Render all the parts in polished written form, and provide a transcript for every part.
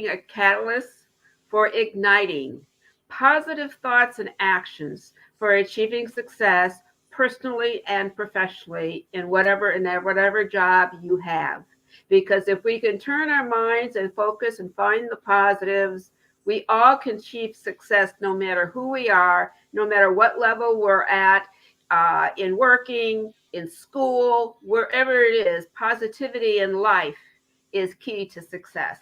being a catalyst for igniting positive thoughts and actions for achieving success personally and professionally in whatever job you have. Because if we can turn our minds and focus and find the positives, we all can achieve success no matter who we are, no matter what level we're at, in working, in school, wherever it is. Positivity in life is key to success.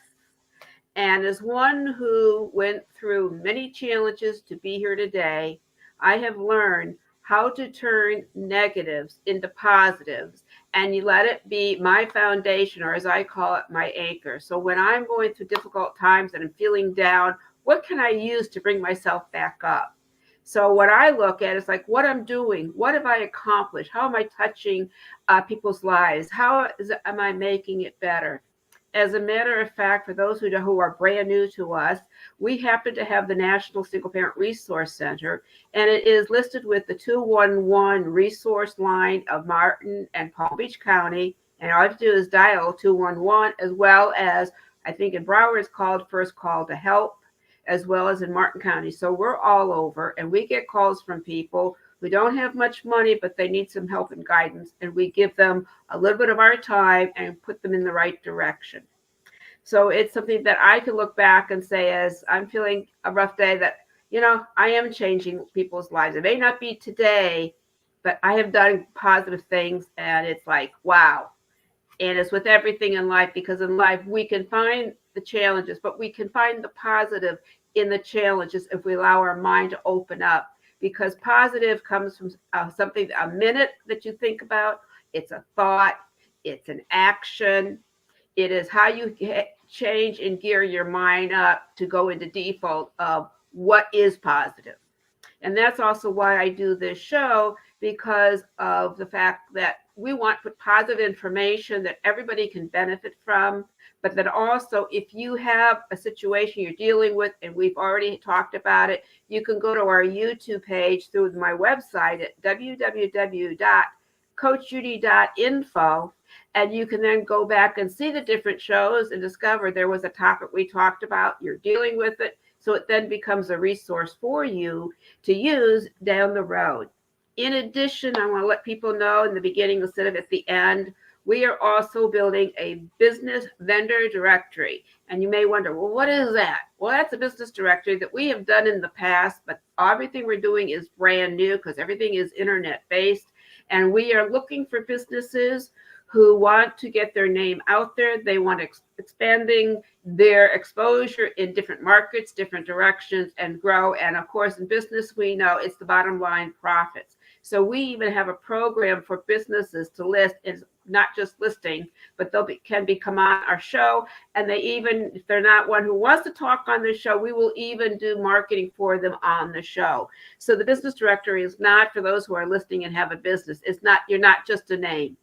And as one who went through many challenges to be here today, I have learned how to turn negatives into positives, and you let it be my foundation, or as I call it, my anchor. So when I'm going through difficult times and I'm feeling down, what can I use to bring myself back up? So what I look at is like what I'm doing, what have I accomplished, how am I touching people's lives, am I making it better? As a matter of fact, for those who are brand new to us, we happen to have the National Single Parent Resource Center, and it is listed with the 211 resource line of Martin and Palm Beach County. And all you have to do is dial 211, as well as I think in Broward it's called First Call to Help, as well as in Martin County. So we're all over, and we get calls from people who don't have much money, but they need some help and guidance. And we give them a little bit of our time and put them in the right direction. So it's something that I can look back and say, as I'm feeling a rough day, that, I am changing people's lives. It may not be today, but I have done positive things. And it's like, wow. And it's with everything in life, because in life we can find the challenges, but we can find the positive in the challenges if we allow our mind to open up. Because positive comes from something, a minute that you think about, it's a thought, it's an action, it is how you change and gear your mind up to go into default of what is positive. And that's also why I do this show, because of the fact that we want to put positive information that everybody can benefit from, but that also if you have a situation you're dealing with, and we've already talked about it, you can go to our YouTube page through my website at www.coachjudy.info, and you can then go back and see the different shows and discover there was a topic we talked about, you're dealing with it, so it then becomes a resource for you to use down the road. In addition, I want to let people know in the beginning instead of at the end, we are also building a business vendor directory. And you may wonder, well, what is that? Well, that's a business directory that we have done in the past, but everything we're doing is brand new because everything is internet based. And we are looking for businesses who want to get their name out there. They want expanding their exposure in different markets, different directions, and grow. And of course, in business, we know it's the bottom line profits. So we even have a program for businesses to list. It's not just listing, but can come on our show. And they even, if they're not one who wants to talk on the show, we will even do marketing for them on the show. So the business directory is not for those who are listing and have a business. It's not, you're not just a name.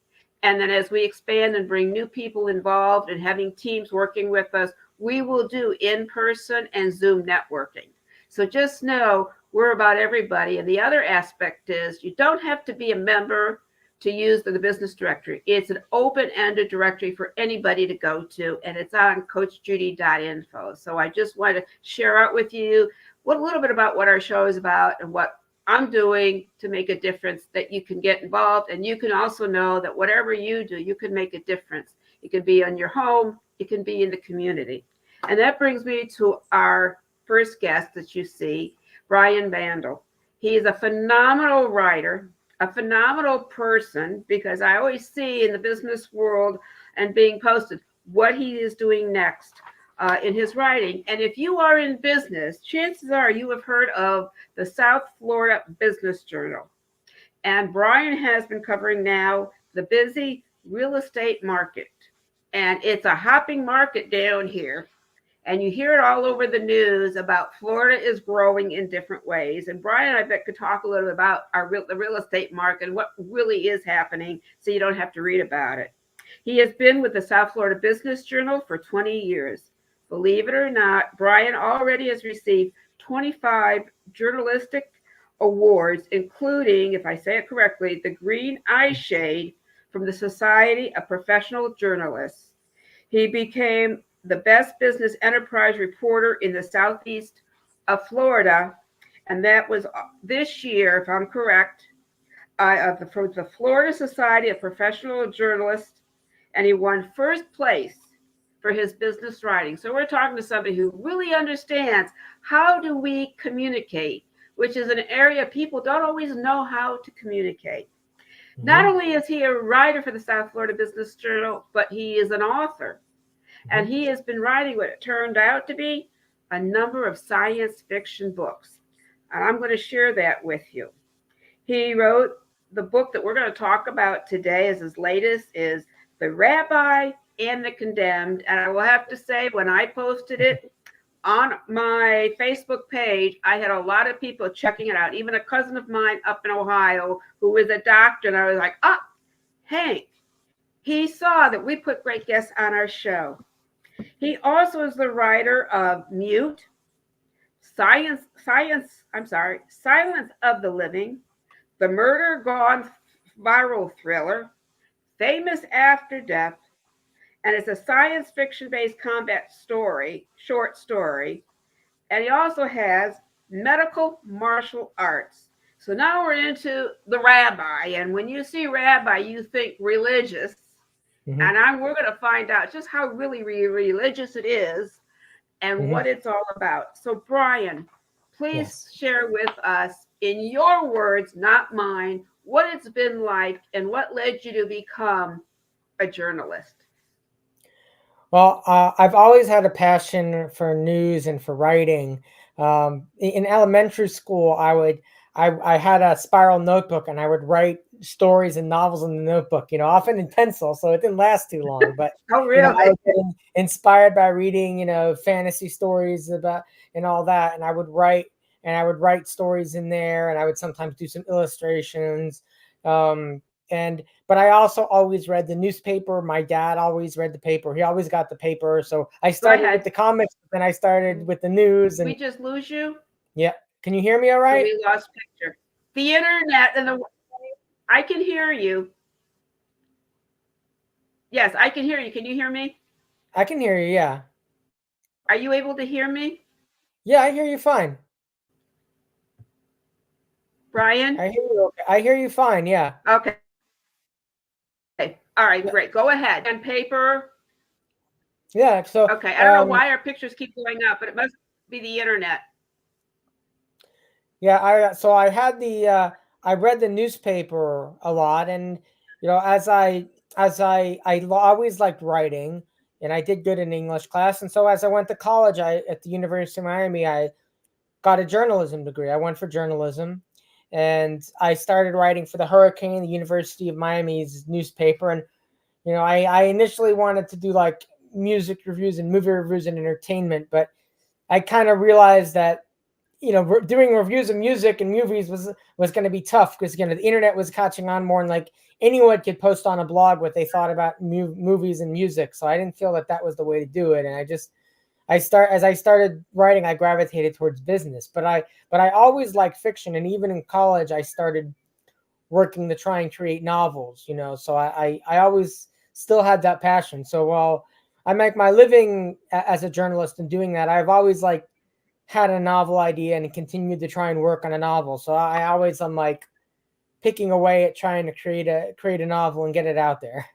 And then as we expand and bring new people involved and having teams working with us, we will do in-person and Zoom networking. So just know we're about everybody. And the other aspect is you don't have to be a member to use the business directory. It's an open-ended directory for anybody to go to, and it's on coachjudy.info. So I just want to share out with you a little bit about what our show is about and what I'm doing to make a difference, that you can get involved. And you can also know that whatever you do, you can make a difference. It can be in your home, it can be in the community. And that brings me to our first guest that you see, Brian Bandell. He is a phenomenal writer, a phenomenal person, because I always see in the business world and being posted what he is doing next in his writing. And if you are in business, chances are you have heard of the South Florida Business Journal. And Brian has been covering now the busy real estate market. And it's a hopping market down here. And you hear it all over the news about Florida is growing in different ways. And Brian, I bet, could talk a little bit about the real estate market and what really is happening, so you don't have to read about it. He has been with the South Florida Business Journal for 20 years. Believe it or not, Brian already has received 25 journalistic awards, including, if I say it correctly, the Green Eye Shade from the Society of Professional Journalists. He became the best business enterprise reporter in the southeast of Florida, and that was this year, if I'm correct, for the Florida Society of Professional Journalists, and he won first place for his business writing. So we're talking to somebody who really understands how do we communicate, which is an area people don't always know how to communicate. Not only is he a writer for the South Florida Business Journal, but he is an author. And he has been writing what it turned out to be a number of science fiction books. And I'm going to share that with you. He wrote the book that we're going to talk about today as his latest is The Rabbi and the Condemned. And I will have to say, when I posted it on my Facebook page, I had a lot of people checking it out. Even a cousin of mine up in Ohio who is a doctor. And I was like, Hank, he saw that we put great guests on our show. He also is the writer of Mute, Silence of the Living, The Murder Gone Viral Thriller, Famous After Death, and it's a science fiction-based combat short story. And he also has medical martial arts. So now we're into the Rabbi. And when you see Rabbi, you think religious. And we're going to find out just how really religious it is and what it's all about. So, Brian, please share with us, in your words, not mine, what it's been like and what led you to become a journalist. Well, I've always had a passion for news and for writing. In elementary school, I had a spiral notebook, and I would write stories and novels in the notebook, often in pencil, so it didn't last too long. But oh, really? I was getting inspired by reading, fantasy stories about and all that, and I would write stories in there, and I would sometimes do some illustrations. But I also always read the newspaper. My dad always read the paper. He always got the paper. So I started with the comics, then I started with the news. And we just lose you? Yeah. Can you hear me all right? So we lost picture. The internet and I can hear you. Yes, I can hear you. Can you hear me? I can hear you, yeah. Are you able to hear me? Yeah, I hear you fine. Brian? I hear you okay. I hear you fine, yeah. Okay. All right, great. Go ahead. And paper. Yeah, so okay. I don't know why our pictures keep going up, but it must be the internet. Yeah, I read the newspaper a lot, and as I always liked writing, and I did good in English class, and so as I went to college, at the University of Miami, I got a journalism degree. I went for journalism, and I started writing for the Hurricane, the University of Miami's newspaper. And I initially wanted to do like music reviews and movie reviews and entertainment, but I kind of realized that doing reviews of music and movies was going to be tough, because the internet was catching on more, and like anyone could post on a blog what they thought about movies and music. So I didn't feel that was the way to do it, and as I started writing, I gravitated towards business. But I always liked fiction, and even in college, I started working to try and create novels. So I always still had that passion. So while I make my living as a journalist and doing that, I've always had a novel idea and continued to try and work on a novel. So I'm like picking away at trying to create a novel and get it out there.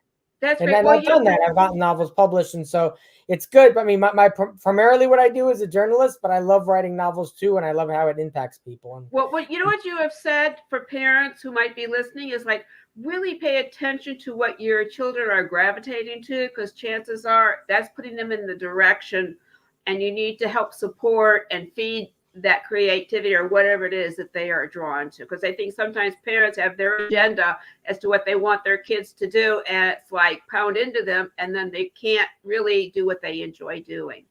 That's and great. then I've done that. I've gotten novels published, and so it's good. But I mean, my primarily what I do is a journalist, but I love writing novels too, and I love how it impacts people. And well, what you have said for parents who might be listening is like, really pay attention to what your children are gravitating to, because chances are that's putting them in the direction, and you need to help support and feed that creativity or whatever it is that they are drawn to. Because I think sometimes parents have their agenda as to what they want their kids to do, and it's like pound into them, and then they can't really do what they enjoy doing.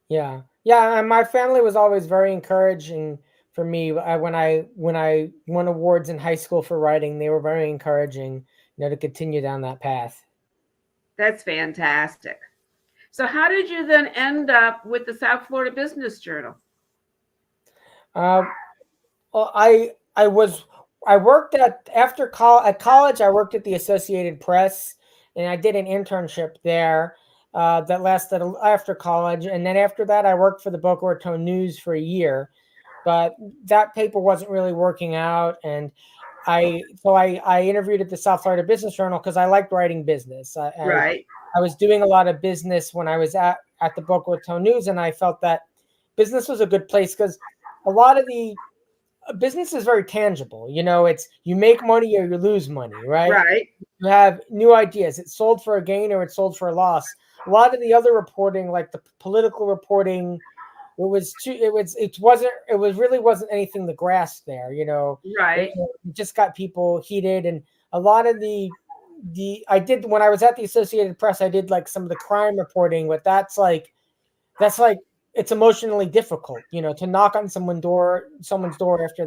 Yeah, and my family was always very encouraging for me. When I won awards in high school for writing, they were very encouraging, to continue down that path. That's fantastic. So how did you then end up with the South Florida Business Journal? Well, I worked at college. I worked at the Associated Press, and I did an internship there. that lasted after college, and then after that, I worked for the Boca Raton News for a year. But that paper wasn't really working out, and I interviewed at the South Florida Business Journal because I liked writing business. Right. I was doing a lot of business when I was at the Boca Raton News, and I felt that business was a good place because a lot of the business is very tangible. It's you make money or you lose money, right? Right. You have new ideas. It's sold for a gain or it's sold for a loss. A lot of the other reporting, like the political reporting, it was really wasn't anything to grasp there. Right. It just got people heated, and a lot of the I did when I was at the Associated Press, I did like some of the crime reporting, but that's like it's emotionally difficult, to knock on someone's door after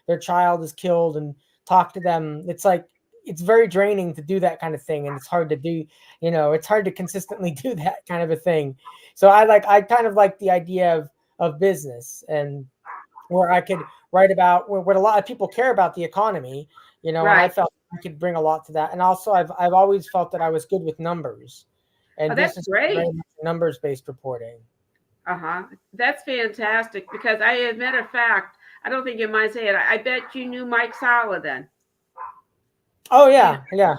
their child is killed and talk to them. It's like it's very draining to do that kind of thing, and it's hard to do. It's hard to consistently do that kind of a thing. So I kind of like the idea of business, and where I could write about what a lot of people care about, the economy. And I Right. felt I could bring a lot to that. And also, I've always felt that I was good with numbers, Oh, and that's business is very great. much numbers based reporting. Uh-huh. That's fantastic because as a matter of fact, I don't think you mind saying it. I bet you knew Mike Sala then. Oh You yeah, yeah.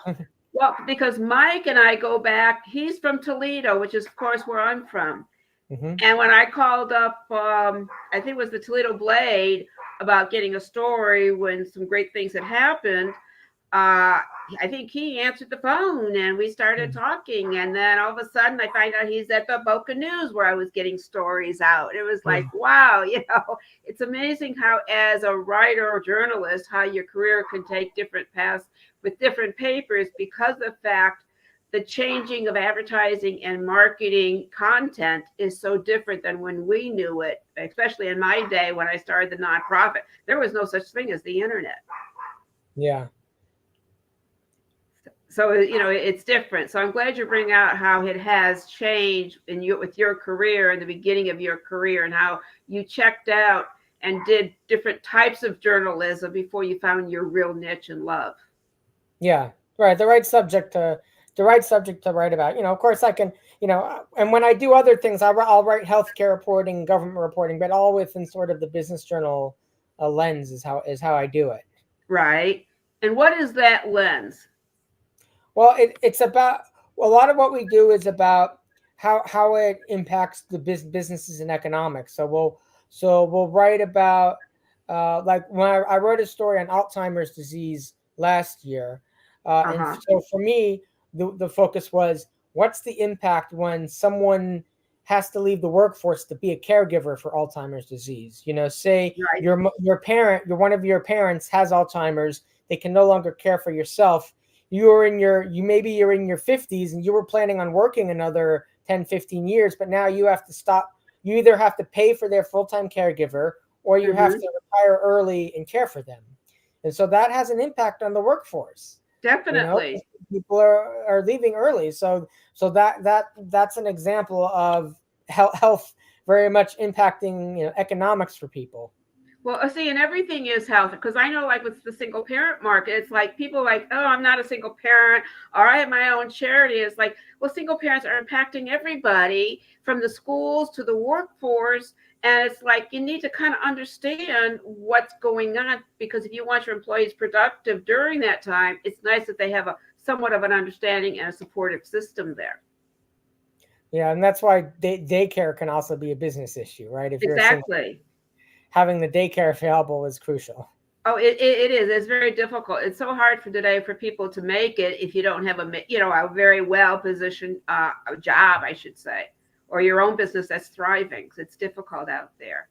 Well, because Mike and I go back, he's from Toledo, which is, of course, where I'm from. Hmm. And when I called up, I think it was the Toledo Blade about getting a story when some great things had happened, uh, I think he answered the phone and we started talking. And then all of a sudden, I find out he's at the Boca News where I was getting stories out. It was like, wow, it's amazing how, as a writer or journalist, how your career can take different paths with different papers because of the fact the changing of advertising and marketing content is so different than when we knew it, especially in my day when I started the nonprofit. There was no such thing as the internet. Yeah. So it's different. So I'm glad you bring out how it has changed with your career and the beginning of your career, and how you checked out and did different types of journalism before you found your real niche and love. Yeah, right. The right subject to write about. Of course, I can. And when I do other things, I'll write healthcare reporting, government reporting, but all within sort of the business journal lens is how I do it. Right. And what is that lens? Well, it's about a lot of what we do is about how it impacts the businesses and economics. So we'll write about like when I wrote a story on Alzheimer's disease last year, and Uh-huh. so for me, the focus was what's the impact when someone has to leave the workforce to be a caregiver for Alzheimer's disease. Say Right. one of your parents has Alzheimer's, they can no longer care for yourself. You're in your 50s and you were planning on working another 10, 15 years, but now you have to stop. You either have to pay for their full-time caregiver or you have Mm-hmm. to retire early and care for them. And so that has an impact on the workforce. you know Definitely. People are leaving early, so that's an example of health very much impacting economics for people. Well, see, and everything is health because I know, like with the single parent market, it's like people like, oh, I'm not a single parent, or I have my own charity. It's like, well, single parents are impacting everybody from the schools to the workforce. And it's like you need to kind of understand what's going on because if you want your employees productive during that time, it's nice that they have a somewhat of an understanding and a supportive system there. Yeah, and that's why daycare can also be a business issue, right? If you're a single, Exactly. having the daycare available is crucial. Oh, it is. It's very difficult. It's so hard for today for people to make it if you don't have a very well positioned job, I should say, or your own business that's thriving. It's difficult out there.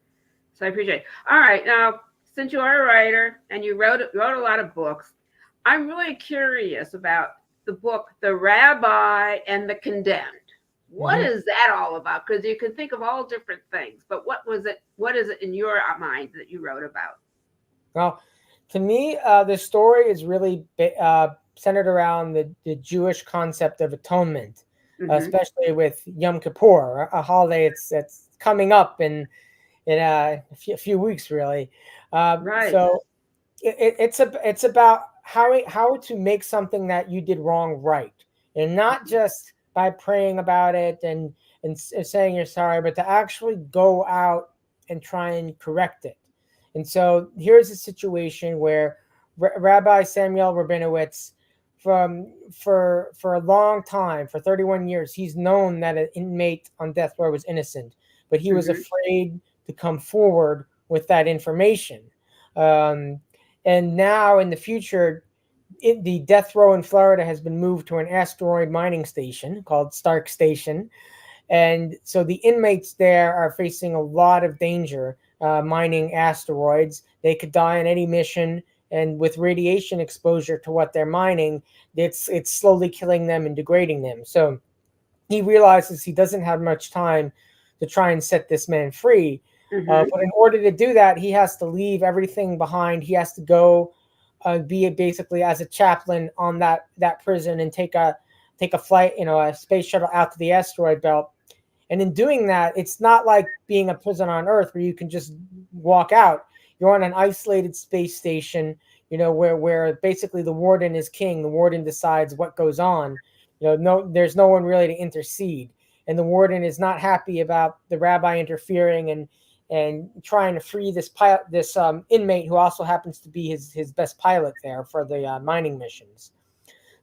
So I appreciate it. All right, now since you are a writer and you wrote a lot of books, I'm really curious about the book, The Rabbi and the Condemned. What Hmm. is that all about? Because you can think of all different things, but what was it? What is it in your mind that you wrote about? Well, to me, the story is really centered around the Jewish concept of atonement, Hmm. especially with Yom Kippur, a holiday it's coming up in a few weeks, really. Right. So it's about how to make something that you did wrong right, and not just by praying about it and saying you're sorry, but to actually go out and try and correct it. And so here's a situation where Rabbi Samuel Rabinowitz, for a long time, for 31 years, he's known that an inmate on death row was innocent, but he was Mm-hmm. afraid to come forward with that information. Um, and now in the future, the death row in Florida has been moved to an asteroid mining station called Stark Station. And so the inmates there are facing a lot of danger mining asteroids. They could die on any mission. And with radiation exposure to what they're mining, it's slowly killing them and degrading them. So he realizes he doesn't have much time to try and set this man free. Mm-hmm. But in order to do that, he has to leave everything behind. He has to go be basically as a chaplain on that prison and take a flight, a space shuttle out to the asteroid belt. And in doing that, it's not like being a prison on Earth where you can just walk out. You're on an isolated space station, where basically the warden is king. The warden decides what goes on. There's no one really to intercede. And the warden is not happy about the rabbi interfering and trying to free this inmate who also happens to be his best pilot there for the mining missions.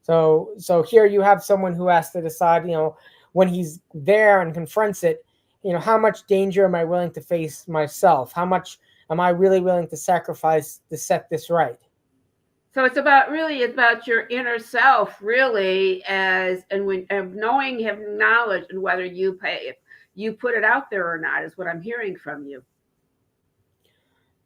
So here you have someone who has to decide, when he's there and confronts it, how much danger am I willing to face myself? How much am I really willing to sacrifice to set this right? So it's about your inner self, really, and knowing, having knowledge, and whether you put it out there or not is what I'm hearing from you.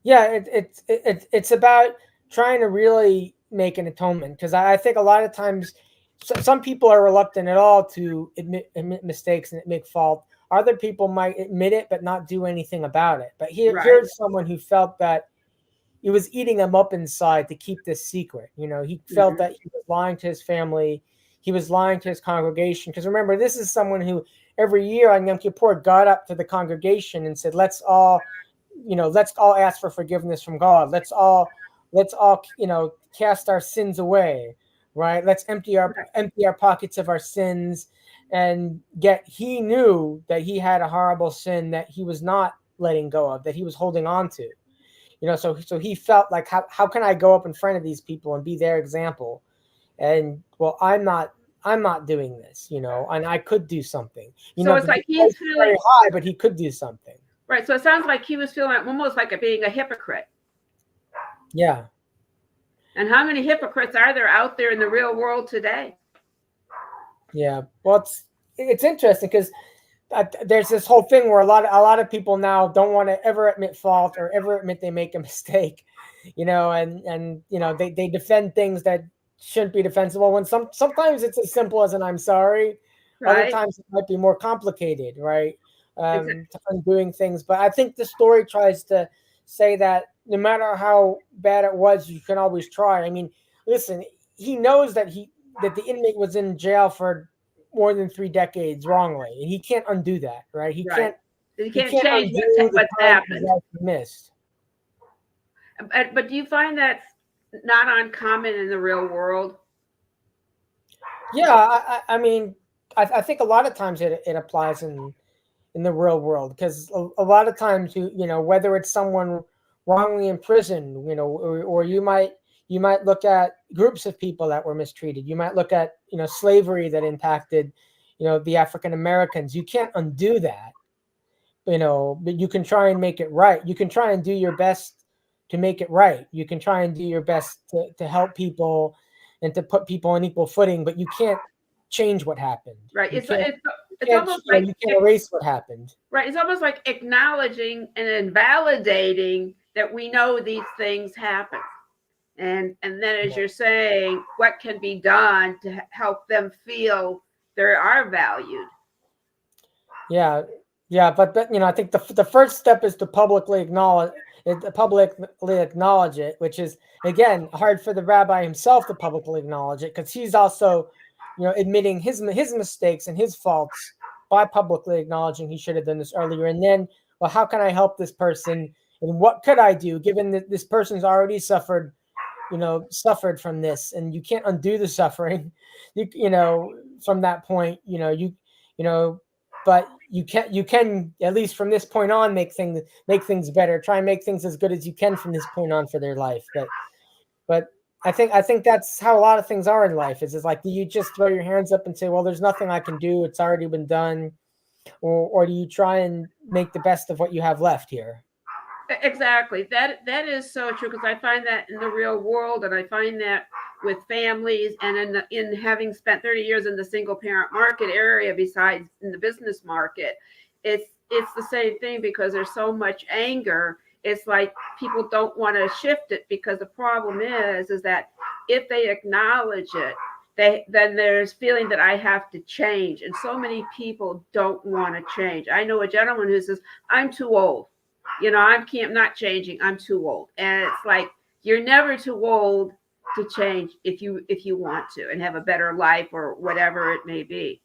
Yeah, it's about trying to really make an atonement, because I think a lot of times some people are reluctant at all to admit mistakes and admit fault. Other people might admit it but not do anything about it. But here's someone who felt that it was eating him up inside to keep this secret. He felt that he was lying to his family. He was lying to his congregation. Because remember, this is someone who every year on Yom Kippur got up to the congregation and said, let's all ask for forgiveness from God. Let's all cast our sins away, right? Let's empty our pockets of our sins. And yet he knew that he had a horrible sin that he was not letting go of, that he was holding on to. So he felt like, how can I go up in front of these people and be their example? And well, I'm not doing this, and I could do something. So it's like he's feeling very high, but he could do something. Right. So it sounds like he was feeling almost like being a hypocrite. Yeah. And how many hypocrites are there out there in the real world today? Yeah. Well, it's interesting because there's this whole thing where a lot of people now don't want to ever admit fault or ever admit they make a mistake, and they defend things that shouldn't be defensible, when sometimes it's as simple as an I'm sorry. Right. Other times it might be more complicated, right? Doing things. But I think the story tries to say that no matter how bad it was, you can always try. I mean, listen, he knows that the inmate was in jail for more than 3 decades wrongly, and he can't undo that, right? He can't change what's happened. Missed. But do you find that's not uncommon in the real world? Yeah, I mean, I think a lot of times it applies in the real world, because a lot of times whether it's someone wrongly imprisoned, or you might look at groups of people that were mistreated. You might look at slavery that impacted the African Americans. You can't undo that, but you can try and make it right. You can try and do your best to make it right. You can try and do your best to help people and to put people on equal footing, but you can't change what happened. Right. It's almost like you can't erase what happened. Right. It's almost like acknowledging and invalidating that we know these things happen. And then, as you're saying, what can be done to help them feel they are valued? Yeah. But I think the first step is to publicly acknowledge it, which is, again, hard for the rabbi himself to publicly acknowledge it, because he's also, admitting his mistakes and his faults by publicly acknowledging he should have done this earlier. And then, well, how can I help this person? And what could I do, given that this person's already suffered from this, and you can't undo the suffering, from that point, you know, but you can at least from this point on make things better. Try and make things as good as you can from this point on for their life. But I think that's how a lot of things are in life. Is it's like, do you just throw your hands up and say, well, there's nothing I can do. It's already been done, or do you try and make the best of what you have left here? Exactly. That is so true, because I find that in the real world, and I find that with families, and in having spent 30 years in the single parent market area besides in the business market, it's the same thing, because there's so much anger. It's like people don't want to shift it, because the problem is that if they acknowledge it, then there's feeling that I have to change, and so many people don't want to change. I know a gentleman who says, I'm too old. I'm not changing. I'm too old. And it's like, you're never too old to change if you want to and have a better life or whatever it may be.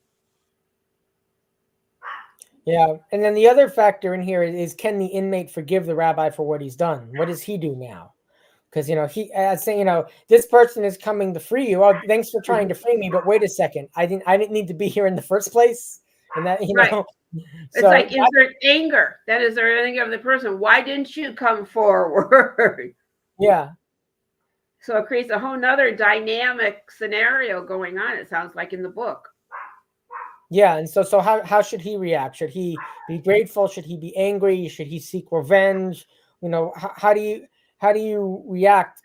Yeah, and then the other factor in here is can the inmate forgive the rabbi for what he's done? What does he do now? Because he saying, this person is coming to free you. Oh, thanks for trying to free me, but wait a second, I didn't need to be here in the first place, and that Right. It's So like, is there anger? That is there anger of the person? Why didn't you come forward? yeah, So it creates a whole nother dynamic scenario going on, it sounds like, in the book. yeah, and so how should he react? Should he be grateful? Should he be angry? Should he seek revenge? How do you react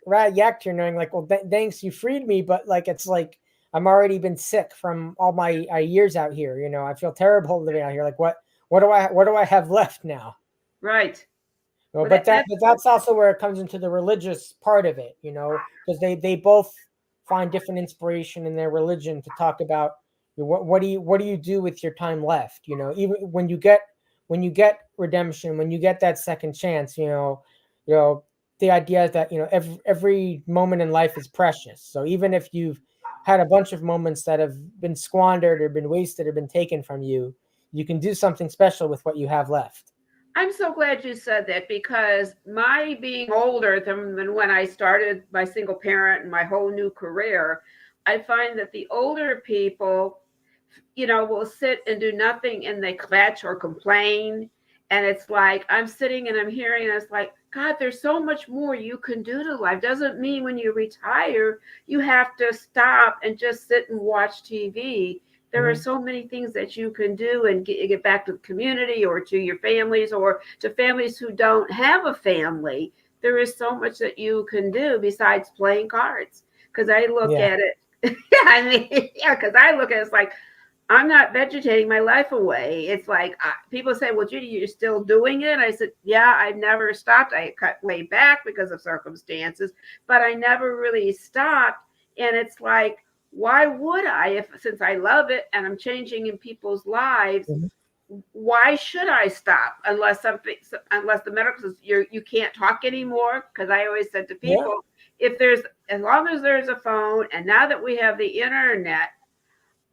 here, knowing like, well, thanks, you freed me, but like it's like I'm already been sick from all my years out here. I feel terrible living out here. Like what do I have left now? Right. Well, But that's also where it comes into the religious part of it, because they both find different inspiration in their religion to talk about what do you do with your time left, even when you get redemption, when you get that second chance, the idea is that every moment in life is precious. So even if you've had a bunch of moments that have been squandered or been wasted or been taken from you, you can do something special with what you have left. I'm so glad you said that, because my being older than when I started my single parent and my whole new career, I find that the older people, will sit and do nothing, and they kvetch or complain. And it's like, I'm sitting and I'm hearing, and it's like, God, there's so much more you can do to life. Doesn't mean when you retire, you have to stop and just sit and watch TV. There are so many things that you can do and get back to the community, or to your families, or to families who don't have a family. There is so much that you can do besides playing cards. Because I look Yeah. at it, because I look at it, it's like, I'm not vegetating my life away. It's like, people say, well, Judy, you're still doing it. I said, yeah, I've never stopped. I cut way back because of circumstances, but I never really stopped. And it's like, why would I, since I love it and I'm changing in people's lives, why should I stop unless the medical says you can't talk anymore? Because I always said to people, as long as there's a phone, and now that we have the internet,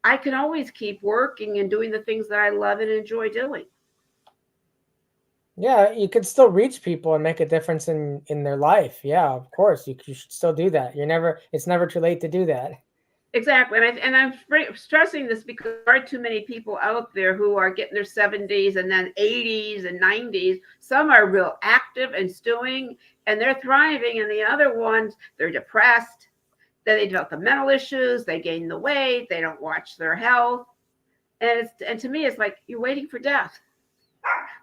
I can always keep working and doing the things that I love and enjoy doing. Yeah, you could still reach people and make a difference in their life. Yeah, of course, you should still do that. It's never too late to do that. Exactly. And I'm stressing this because there are too many people out there who are getting their 70s and then 80s and 90s. Some are real active and stewing, and they're thriving, and the other ones, they're depressed. Then they develop the mental issues, they gain the weight, they don't watch their health. And to me, it's like, you're waiting for death.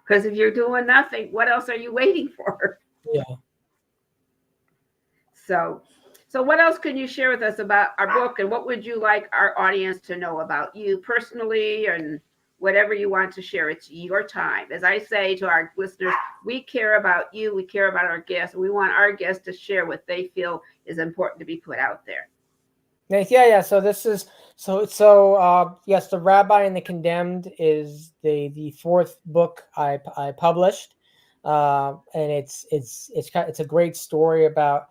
Because if you're doing nothing, what else are you waiting for? Yeah. So what else can you share with us about our book, and what would you like our audience to know about you personally, and whatever you want to share? It's your time. As I say to our listeners, we care about you, we care about our guests, and we want our guests to share what they feel is important to be put out there. Yeah. So this is yes, The Rabbi and the Condemned is the fourth book I published, and it's a great story about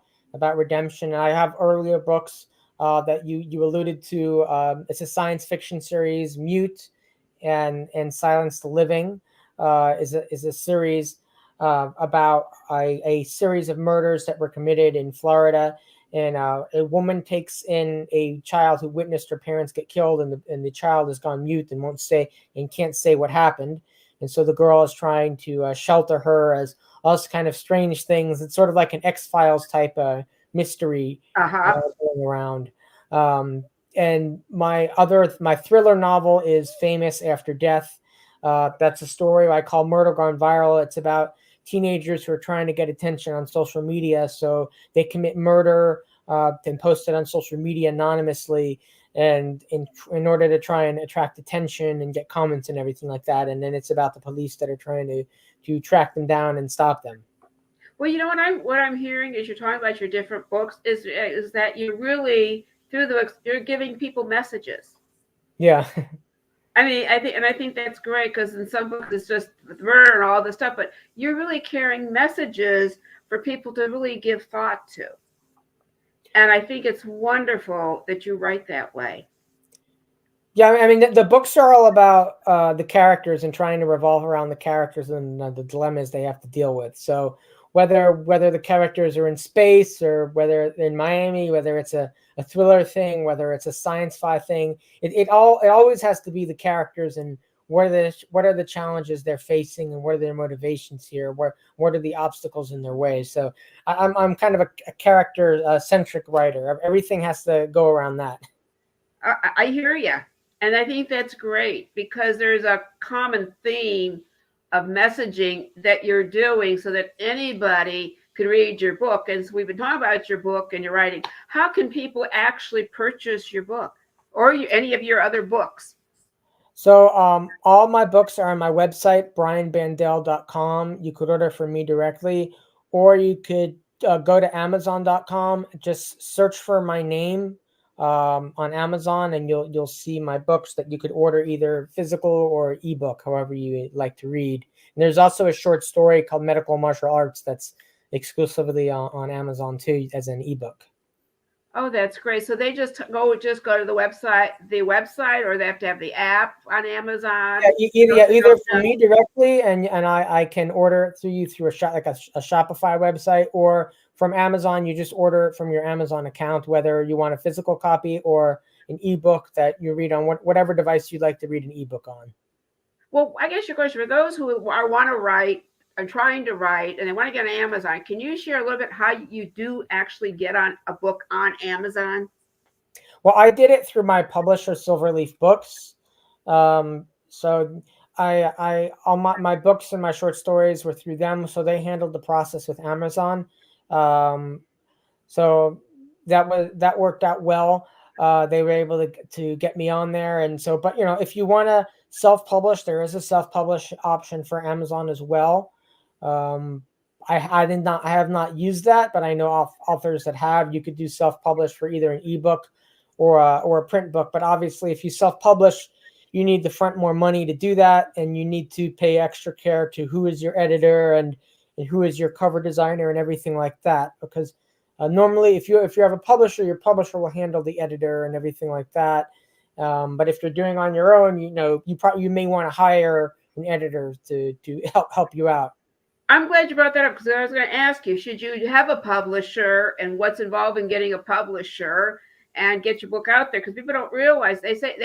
redemption. And I have earlier books that you alluded to. It's a science fiction series, Mute, and Silence the Living is a series about a series of murders that were committed in Florida. and a woman takes in a child who witnessed her parents get killed, and the child has gone mute and won't say and can't say what happened. And so the girl is trying to shelter her as all this kind of strange things. It's sort of like an X-Files type mystery Uh-huh. going around. And my thriller novel is Famous After Death. That's a story I call Murder Gone Viral. It's about teenagers who are trying to get attention on social media, so they commit murder and post it on social media anonymously, and in order to try and attract attention and get comments and everything like that. And then it's about the police that are trying to track them down and stop them. Well, you know what I'm hearing as you're talking about your different books is that you really through the books you're giving people messages. Yeah. I mean, I think that's great because in some books it's just murder and all this stuff, but you're really carrying messages for people to really give thought to. And I think it's wonderful that you write that way. Yeah, I mean, the books are all about the characters and trying to revolve around the characters and the dilemmas they have to deal with. So whether the characters are in space or whether in Miami, whether it's a thriller thing, whether it's a science-fi thing, it always has to be the characters and what are the challenges they're facing and what are their motivations here? What are the obstacles in their way? So I'm kind of a character centric writer. Everything has to go around that. I hear you. And I think that's great because there's a common theme of messaging that you're doing so that anybody can read your book. And so we've been talking about your book and your writing. How can people actually purchase your book or any of your other books? So all my books are on my website, brianbandell.com. You could order from me directly, or you could go to amazon.com, just search for my name on Amazon, and you'll see my books that you could order either physical or ebook, however you like to read. And there's also a short story called Medical Martial Arts that's exclusively on Amazon too as an ebook. Oh, that's great. So they just go to the website, or they have to have the app on Amazon. Yeah, either from me directly, and I can order it through you through a Shopify website, or from Amazon. You just order it from your Amazon account, whether you want a physical copy or an ebook that you read on whatever device you'd like to read an ebook on. Well, I guess your question for those who want to write and trying to write and they want to get on Amazon, can you share a little bit how you do actually get on a book on Amazon? Well, I did it through my publisher, Silverleaf Books. So all my books and my short stories were through them. So they handled the process with Amazon. So that worked out well. They were able to get me on there. And so, but if you want to self-publish, there is a self-publish option for Amazon as well. I have not used that, but I know authors that have. You could do self-publish for either an ebook or a print book. But obviously, if you self-publish, you need to front more money to do that, and you need to pay extra care to who is your editor and who is your cover designer and everything like that. Because normally, if you have a publisher, your publisher will handle the editor and everything like that. But if you're doing on your own, you may want to hire an editor to help you out. I'm glad you brought that up because I was going to ask you, should you have a publisher and what's involved in getting a publisher and get your book out there? Because people don't realize they say,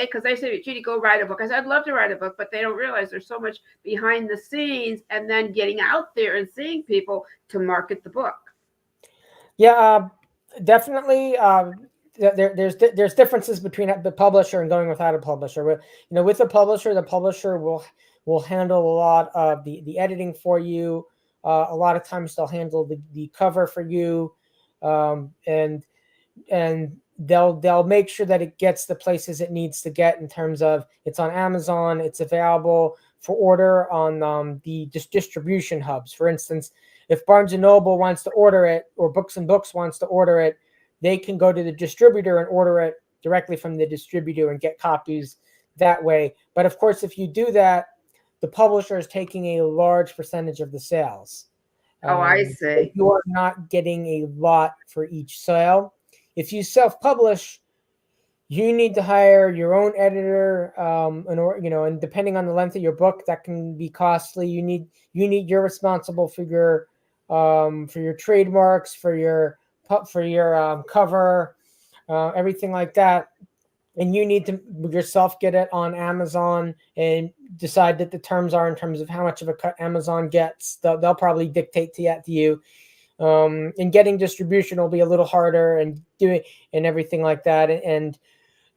Judy, go write a book. I said, I'd love to write a book, but they don't realize there's so much behind the scenes and then getting out there and seeing people to market the book. Yeah, definitely. There's differences between the publisher and going without a publisher. With a publisher, the publisher will handle a lot of the editing for you. A lot of times they'll handle the cover for you, and they'll make sure that it gets the places it needs to get in terms of it's on Amazon, it's available for order on the distribution hubs. For instance, if Barnes & Noble wants to order it, or Books and Books wants to order it, they can go to the distributor and order it directly from the distributor and get copies that way. But of course, if you do that, the publisher is taking a large percentage of the sales. I see. So you are not getting a lot for each sale. If you self-publish, you need to hire your own editor, and depending on the length of your book, that can be costly. You're responsible for your trademarks, for your cover, everything like that, and you need to yourself get it on Amazon and decide that the terms are in terms of how much of a cut Amazon gets. They'll probably dictate to you. And getting distribution will be a little harder, and doing and everything like that. And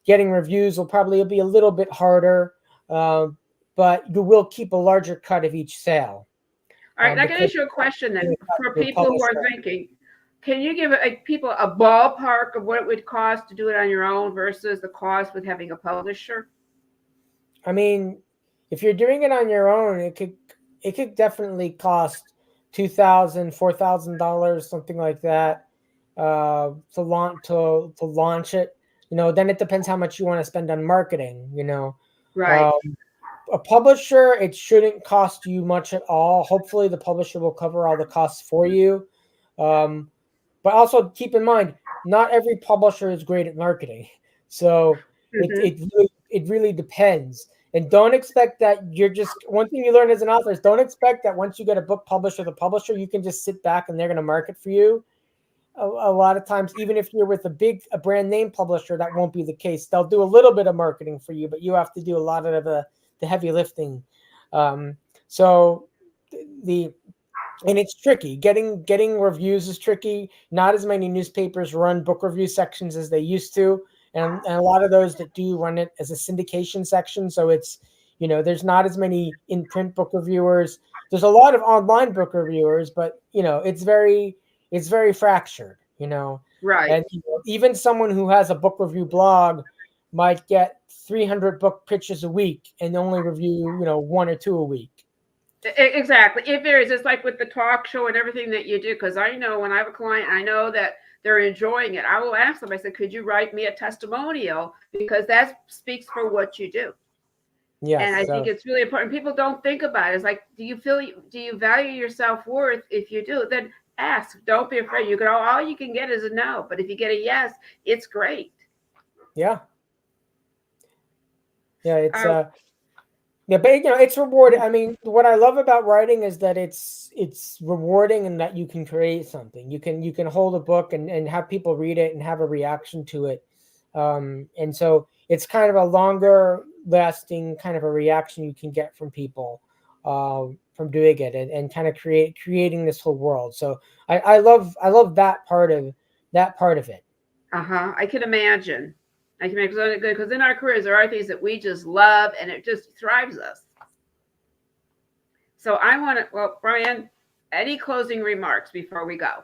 getting reviews will probably be a little bit harder, but you will keep a larger cut of each sale. All right, I can Because ask you a question then for your people who are publisher. thinking. Can you give people a ballpark of what it would cost to do it on your own versus the cost with having a publisher? I mean, if you're doing it on your own, it could definitely cost $2,000, $4,000, something like that, to launch it. Then it depends how much you want to spend on marketing. Right. Um, a publisher, it shouldn't cost you much at all. Hopefully, the publisher will cover all the costs for you. Um, but also keep in mind, not every publisher is great at marketing. So it really depends. And don't expect that you're just one thing you learn as an author is don't expect that once you get a book published with a publisher, you can just sit back and they're going to market for you. A lot of times, even if you're with a brand name publisher, that won't be the case. They'll do a little bit of marketing for you, but you have to do a lot of the heavy lifting. So the and it's tricky. Getting reviews is tricky. Not as many newspapers run book review sections as they used to, and a lot of those that do run it as a syndication section. So it's there's not as many in print book reviewers. There's a lot of online book reviewers, but it's very fractured. Right. And even someone who has a book review blog might get 300 book pitches a week and only review one or two a week. Exactly. It varies. It's like with the talk show and everything that you do. Because I know when I have a client, I know that they're enjoying it. I will ask them, I said, could you write me a testimonial? Because that speaks for what you do. Yes, and I think it's really important. People don't think about it. It's like, do you value your self-worth? If you do, then ask. Don't be afraid. All you can get is a no. But if you get a yes, it's great. Yeah. Yeah, yeah, but it's rewarding. I mean, what I love about writing is that it's rewarding, and that you can create something. You can hold a book and have people read it and have a reaction to it. And so it's kind of a longer lasting kind of a reaction you can get from people from doing it, and kind of creating this whole world. So I love that part of it. I can imagine. I can imagine, because in our careers there are things that we just love, and it just thrives us. So I want to, well, Brian, any closing remarks before we go?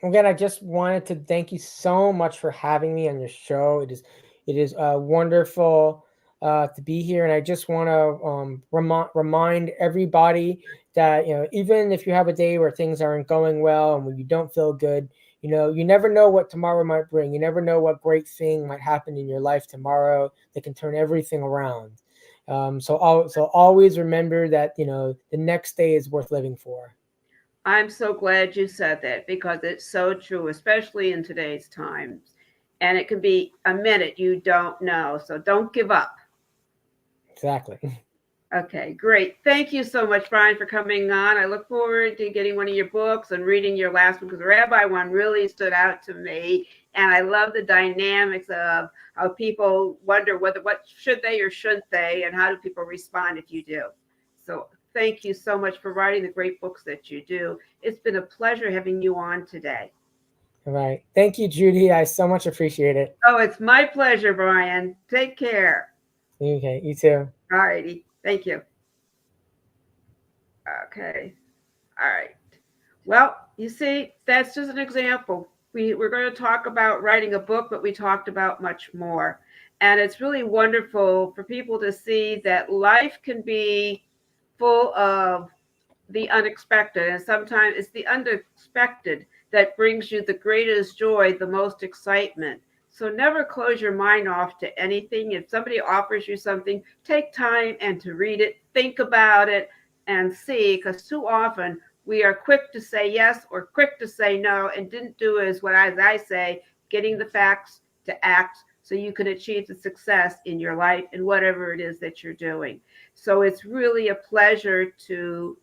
Again, I just wanted to thank you so much for having me on your show. It is wonderful to be here, and I just want to remind everybody that even if you have a day where things aren't going well and when you don't feel good, you never know what tomorrow might bring. You never know what great thing might happen in your life tomorrow that can turn everything around. So always remember that the next day is worth living for. I'm so glad you said that, because it's so true, especially in today's times. And it can be a minute you don't know. So don't give up. Exactly. Okay, great. Thank you so much, Brian, for coming on. I look forward to getting one of your books and reading your last one, because the Rabbi one really stood out to me. And I love the dynamics of how people wonder what should they or shouldn't they, and how do people respond if you do. So thank you so much for writing the great books that you do. It's been a pleasure having you on today. All right. Thank you, Judy. I so much appreciate it. Oh, it's my pleasure, Brian. Take care. Okay, you too. All righty. Thank you. Okay. All right. Well, you see, that's just an example. We're going to talk about writing a book, but we talked about much more. And it's really wonderful for people to see that life can be full of the unexpected. And sometimes it's the unexpected that brings you the greatest joy, the most excitement. So never close your mind off to anything. If somebody offers you something, take time and to read it, think about it, and see, because too often we are quick to say yes or quick to say no, and didn't do as I say, getting the facts to act so you can achieve the success in your life and whatever it is that you're doing. So it's really a pleasure to,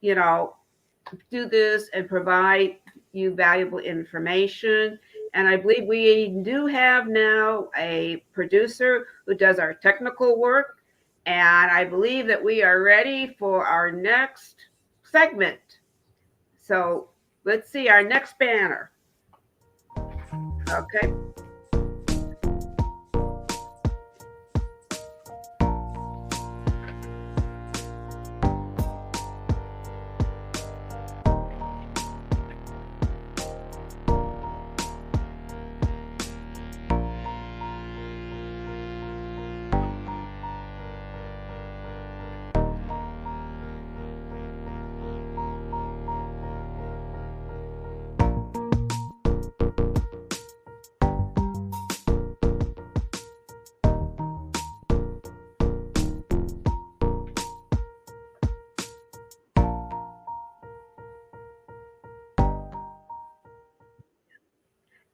do this and provide you valuable information. And I believe we do have now a producer who does our technical work. And I believe that we are ready for our next segment. So let's see our next banner. Okay.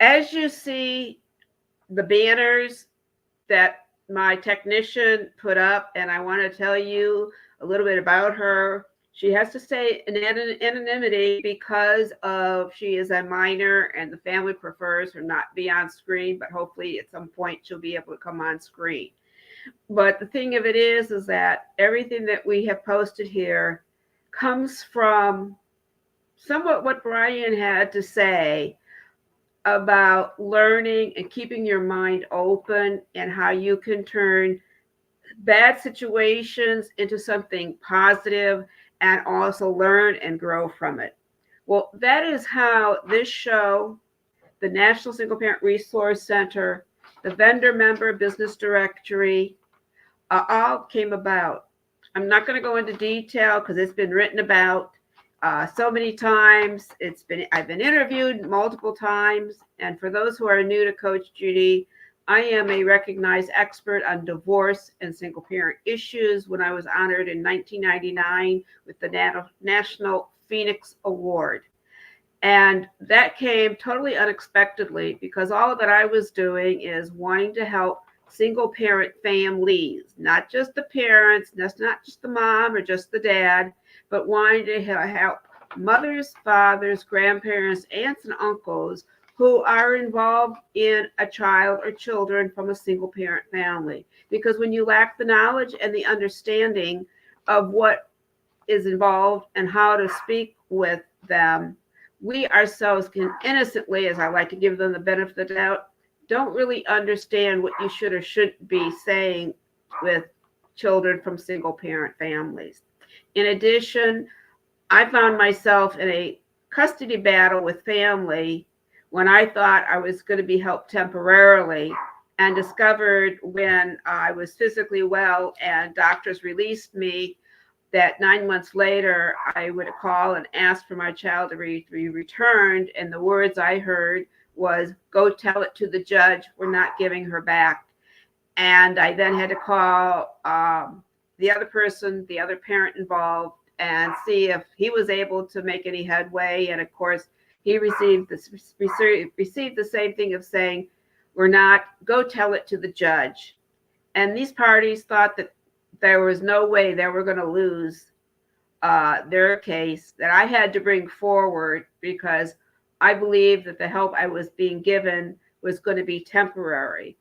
As you see the banners that my technician put up, and I want to tell you a little bit about her. She has to stay in anonymity because of she is a minor and the family prefers her not be on screen, but hopefully at some point she'll be able to come on screen. But the thing of it is that everything that we have posted here comes from somewhat what Brian had to say about learning and keeping your mind open and how you can turn bad situations into something positive and also learn and grow from it. Well, that is how this show, the National Single Parent Resource Center, the vendor member business directory, all came about. I'm not going to go into detail because it's been written about so many times. I've been interviewed multiple times. And for those who are new to Coach Judy, I am a recognized expert on divorce and single parent issues when I was honored in 1999 with the National Phoenix Award. And that came totally unexpectedly because all that I was doing is wanting to help single parent families, not just the parents, that's not just the mom or just the dad, but wanting to help mothers, fathers, grandparents, aunts, and uncles who are involved in a child or children from a single parent family. Because when you lack the knowledge and the understanding of what is involved and how to speak with them, we ourselves can innocently, as I like to give them the benefit of the doubt, don't really understand what you should or shouldn't be saying with children from single parent families. In addition, I found myself in a custody battle with family when I thought I was going to be helped temporarily, and discovered when I was physically well and doctors released me that 9 months later I would call and ask for my child to be returned, and the words I heard was, "Go tell it to the judge, we're not giving her back." And I then had to call the other person, the other parent involved, and see if he was able to make any headway. And of course, he received the same thing of saying, "We're not, go tell it to the judge." And these parties thought that there was no way they were going to lose their case, that I had to bring forward because I believed that the help I was being given was going to be temporary.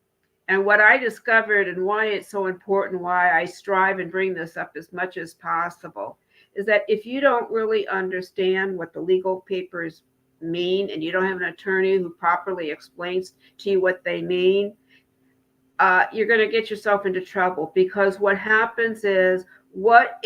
And what I discovered, and why it's so important, why I strive and bring this up as much as possible, is that if you don't really understand what the legal papers mean and you don't have an attorney who properly explains to you what they mean, you're going to get yourself into trouble. Because what happens is what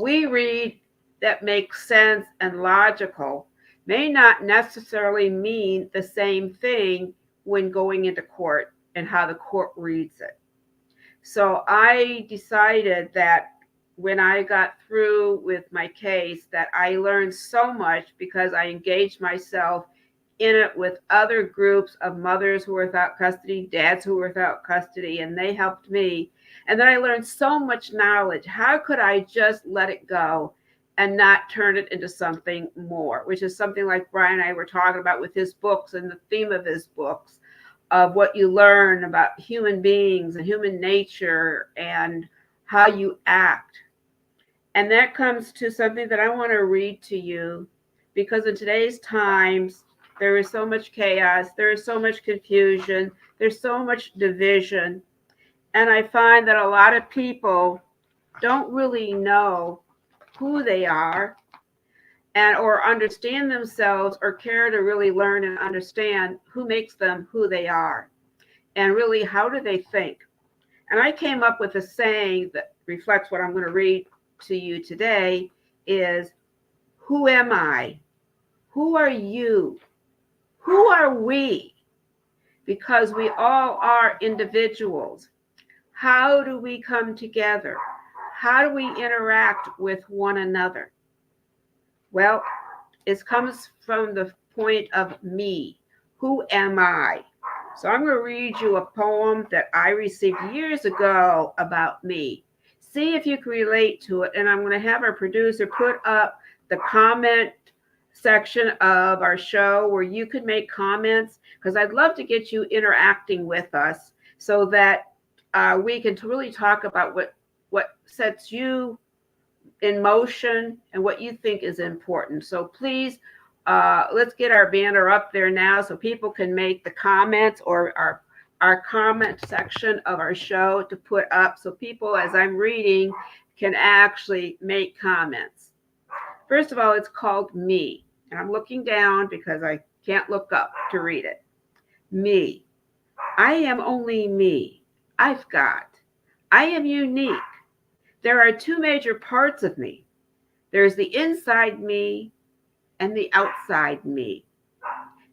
we read that makes sense and logical may not necessarily mean the same thing when going into court and how the court reads it. So I decided that when I got through with my case, that I learned so much because I engaged myself in it with other groups of mothers who were without custody, dads who were without custody, and they helped me. And then I learned so much knowledge. How could I just let it go and not turn it into something more, which is something like Brian and I were talking about with his books and the theme of his books, of what you learn about human beings and human nature and how you act. And that comes to something that I want to read to you because in today's times, there is so much chaos, there is so much confusion, there's so much division. And I find that a lot of people don't really know who they are and or understand themselves or care to really learn and understand who makes them who they are and really how do they think. And I came up with a saying that reflects what I'm going to read to you today is, who am I? Who are you? Who are we? Because we all are individuals. How do we come together? How do we interact with one another? Well, it comes from the point of me. Who am I? So I'm going to read you a poem that I received years ago about me. See if you can relate to it. And I'm going to have our producer put up the comment section of our show where you could make comments, because I'd love to get you interacting with us so that we can really talk about what sets you in motion and what you think is important. So please, let's get our banner up there now so people can make the comments or our comment section of our show to put up so people, as I'm reading, can actually make comments. First of all, it's called Me. And I'm looking down because I can't look up to read it. Me. I am only me. I've got. I am unique. There are two major parts of me. There's the inside me and the outside me.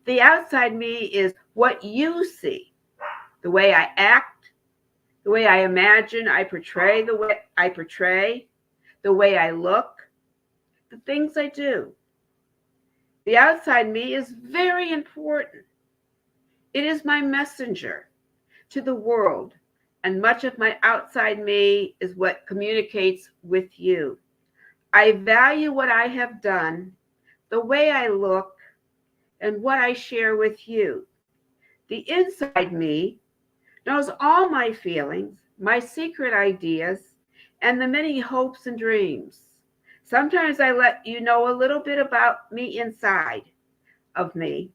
The outside me is what you see, the way I act, the way I imagine I portray the way I portray, the way I look, the things I do. The outside me is very important. It is my messenger to the world, and much of my outside me is what communicates with you. I value what I have done, the way I look, and what I share with you. The inside me knows all my feelings, my secret ideas, and the many hopes and dreams. Sometimes I let you know a little bit about me inside of me,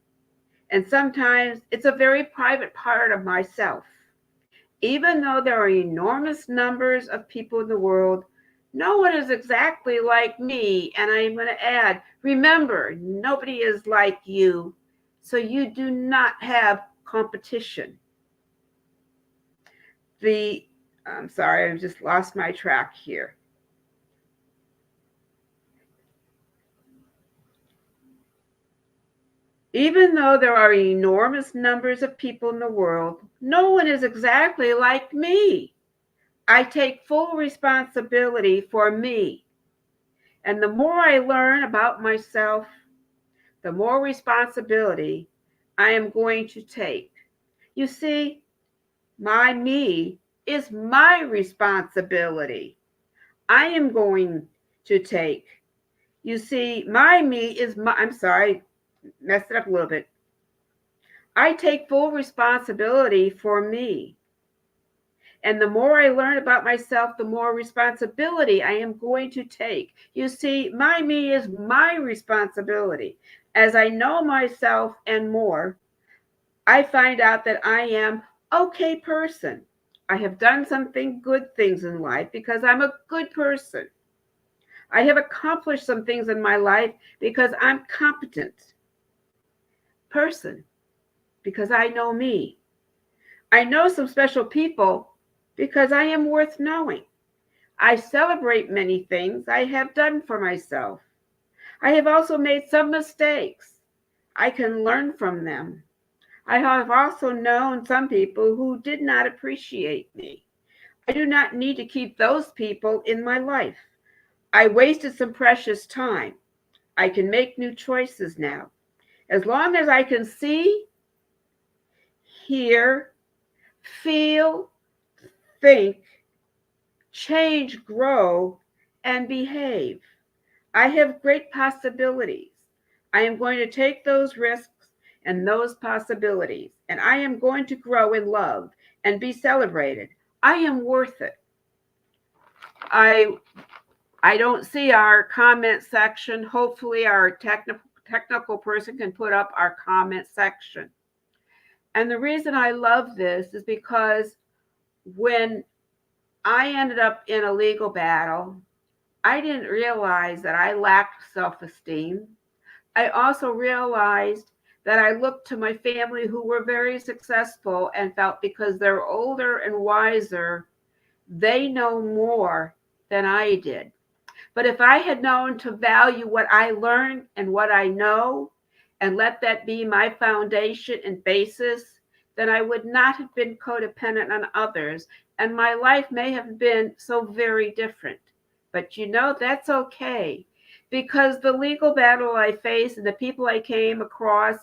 and sometimes it's a very private part of myself. Even though there are enormous numbers of people in the world, no one is exactly like me. And I'm going to add, remember, nobody is like you, so you do not have competition. I'm sorry, I've just lost my track here. Even though there are enormous numbers of people in the world, no one is exactly like me. I take full responsibility for me. And the more I learn about myself, the more responsibility I am going to take. You see, my me is my responsibility. I am going to take. You see, my me is my, I'm sorry, messed it up a little bit. I take full responsibility for me. And the more I learn about myself, the more responsibility I am going to take. You see, my me is my responsibility. As I know myself and more, I find out that I am okay person. I have done good things in life because I'm a good person. I have accomplished some things in my life because I'm competent person, because I know me. I know some special people because I am worth knowing. I celebrate many things I have done for myself. I have also made some mistakes. I can learn from them. I have also known some people who did not appreciate me. I do not need to keep those people in my life. I wasted some precious time. I can make new choices now. As long as I can see, hear, feel, think, change, grow, and behave. I have great possibilities. I am going to take those risks and those possibilities, and I am going to grow in love and be celebrated. I am worth it. I don't see our comment section. Hopefully our technical person can put up our comment section. And the reason I love this is because when I ended up in a legal battle, I didn't realize that I lacked self-esteem. I also realized that I looked to my family who were very successful and felt because they're older and wiser, they know more than I did. But if I had known to value what I learned and what I know and let that be my foundation and basis, then I would not have been codependent on others. And my life may have been so very different. But that's okay, because the legal battle I faced and the people I came across,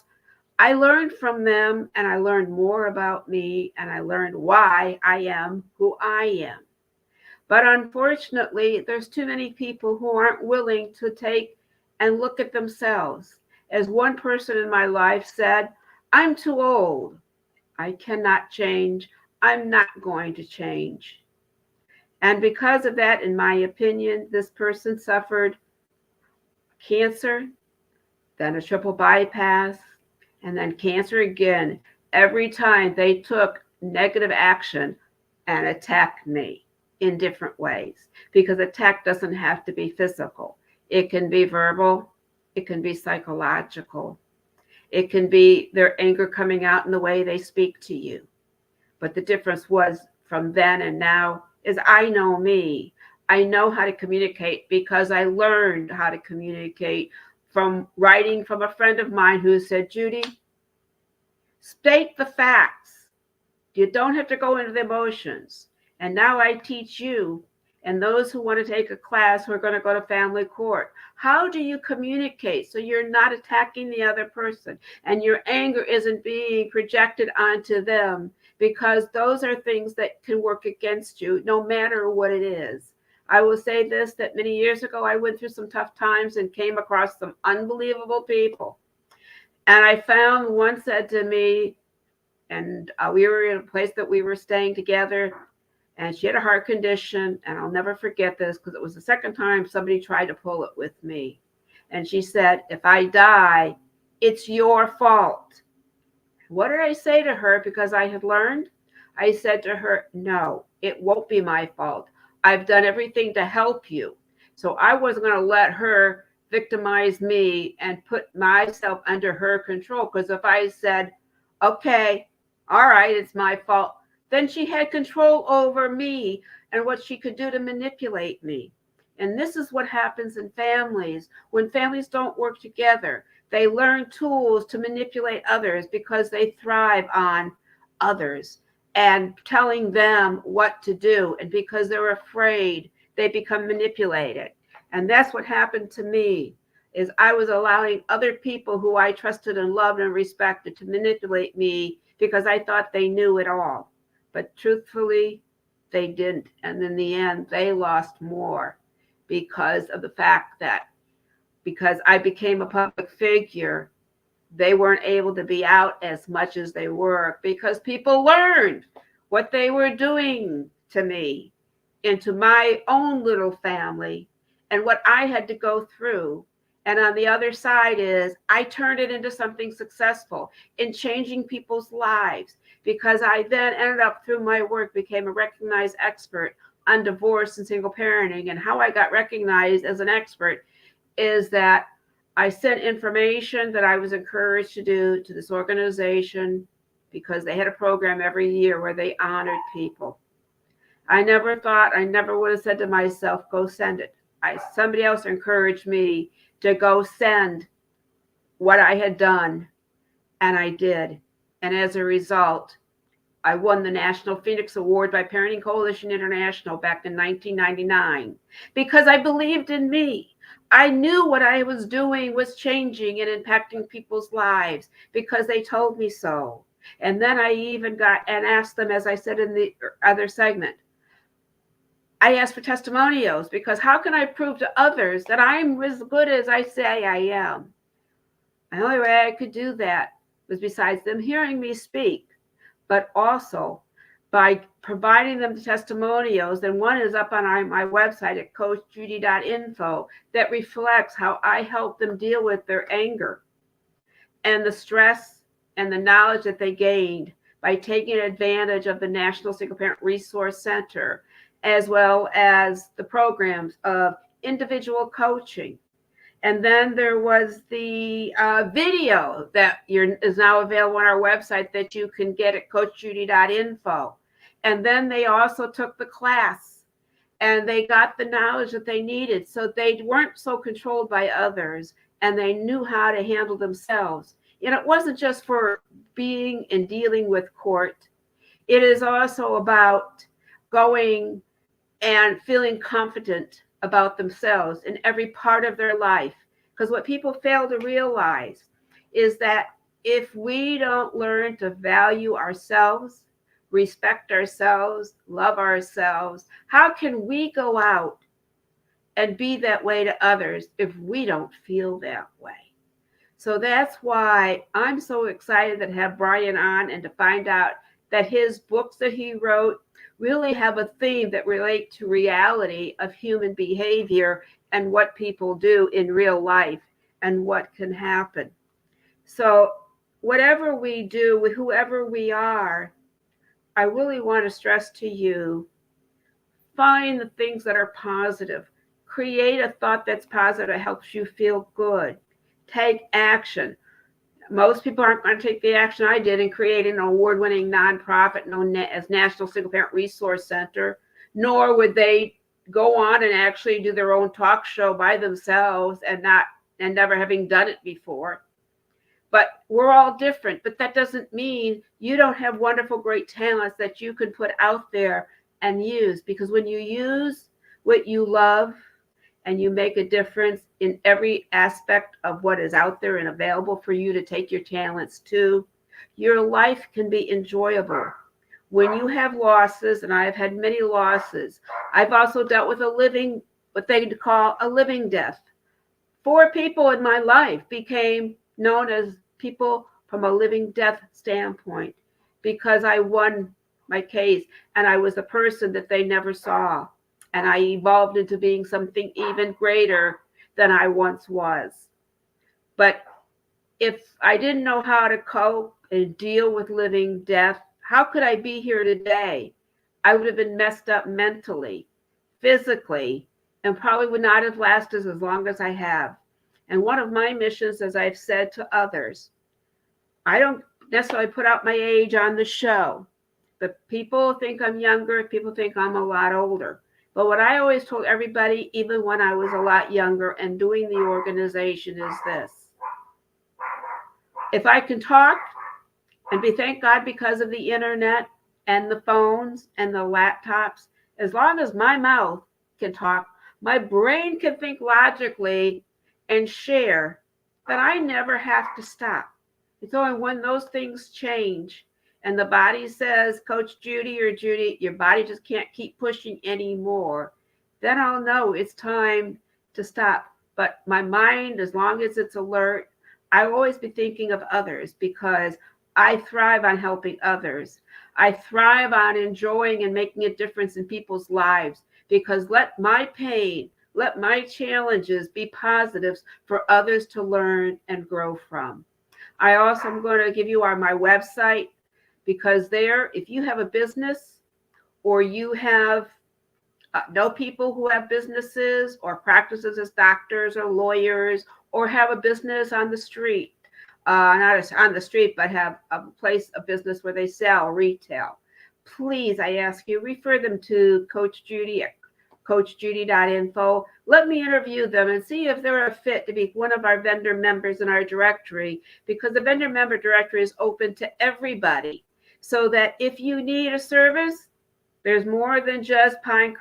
I learned from them, and I learned more about me, and I learned why I am who I am. But unfortunately, there's too many people who aren't willing to take and look at themselves. As one person in my life said, I'm too old. I cannot change. I'm not going to change. And because of that, in my opinion, this person suffered cancer, then a triple bypass, and then cancer again every time they took negative action and attacked me in different ways. Because attack doesn't have to be physical. It can be verbal. It can be psychological. It can be their anger coming out in the way they speak to you. But the difference was from then and now is I know me. I know how to communicate because I learned how to communicate from writing from a friend of mine who said, Judy, state the facts. You don't have to go into the emotions. And now I teach you and those who want to take a class who are going to go to family court. How do you communicate so you're not attacking the other person and your anger isn't being projected onto them? Because those are things that can work against you no matter what it is. I will say this, that many years ago, I went through some tough times and came across some unbelievable people. And I found one said to me, and we were in a place that we were staying together, and she had a heart condition, and I'll never forget this because it was the second time somebody tried to pull it with me. And she said, if I die, it's your fault. What did I say to her? Because I had learned, I said to her, no, it won't be my fault. I've done everything to help you. So I wasn't going to let her victimize me and put myself under her control. Because if I said, okay, all right, it's my fault, then she had control over me and what she could do to manipulate me. And this is what happens in families. When families don't work together, they learn tools to manipulate others because they thrive on others and telling them what to do. And because they're afraid, they become manipulated. And that's what happened to me, is I was allowing other people who I trusted and loved and respected to manipulate me because I thought they knew it all. But truthfully, they didn't. And in the end, they lost more because of the fact that because I became a public figure, they weren't able to be out as much as they were because people learned what they were doing to me, into my own little family, and what I had to go through. And on the other side is I turned it into something successful in changing people's lives, because I then ended up through my work became a recognized expert on divorce and single parenting. And how I got recognized as an expert is that I sent information that I was encouraged to do to this organization because they had a program every year where they honored people. I never would have said to myself, go send it. Somebody else encouraged me to go send what I had done, and I did. And as a result, I won the National Phoenix Award by Parenting Coalition International back in 1999 because I believed in me. I knew what I was doing was changing and impacting people's lives because they told me so. And then I even got and asked them, as I said in the other segment, I asked for testimonials because how can I prove to others that I'm as good as I say I am? The only way I could do that was besides them hearing me speak, but also by providing them testimonials. And one is up on my website at coachjudy.info that reflects how I help them deal with their anger and the stress and the knowledge that they gained by taking advantage of the National Single Parent Resource Center, as well as the programs of individual coaching. And then there was the video that is now available on our website that you can get at coachjudy.info. And then they also took the class and they got the knowledge that they needed. So they weren't so controlled by others and they knew how to handle themselves. And it wasn't just for being and dealing with court. It is also about going and feeling confident about themselves in every part of their life. Because what people fail to realize is that if we don't learn to value ourselves, respect ourselves, love ourselves, how can we go out and be that way to others if we don't feel that way? So that's why I'm so excited to have Brian on and to find out that his books that he wrote really have a theme that relate to reality of human behavior and what people do in real life and what can happen. So whatever we do with whoever we are, I really want to stress to you, find the things that are positive. Create a thought that's positive that helps you feel good. Take action. Most people aren't going to take the action I did in creating an award-winning nonprofit known as National Single Parent Resource Center, nor would they go on and actually do their own talk show by themselves and never having done it before. But we're all different. But that doesn't mean you don't have wonderful, great talents that you can put out there and use. Because when you use what you love and you make a difference in every aspect of what is out there and available for you to take your talents to, your life can be enjoyable. When you have losses, and I've had many losses, I've also dealt with what they call a living death. 4 people in my life became known as people from a living death standpoint because I won my case and I was a person that they never saw. And I evolved into being something even greater than I once was. But if I didn't know how to cope and deal with living death, how could I be here today? I would have been messed up mentally, physically, and probably would not have lasted as long as I have. And one of my missions, as I've said to others, I don't necessarily put out my age on the show, but people think I'm younger, people think I'm a lot older. But what I always told everybody, even when I was a lot younger and doing the organization, is this. If I can talk, and we thank God because of the internet and the phones and the laptops, as long as my mouth can talk, my brain can think logically and share, then I never have to stop. It's only when those things change and the body says, Coach Judy or Judy, your body just can't keep pushing anymore, then I'll know it's time to stop. But my mind, as long as it's alert, I'll always be thinking of others because I thrive on helping others. I thrive on enjoying and making a difference in people's lives because let my pain, let my challenges be positives for others to learn and grow from. I also am going to give you my website because there, if you have a business or you have know people who have businesses or practices as doctors or lawyers or have a business on the street, not on the street, but have a place, a business where they sell retail, please, I ask you, refer them to Coach Judy at coachjudy.info. Let me interview them and see if they're a fit to be one of our vendor members in our directory, because the vendor member directory is open to everybody. So that if you need a service, there's more than just Pine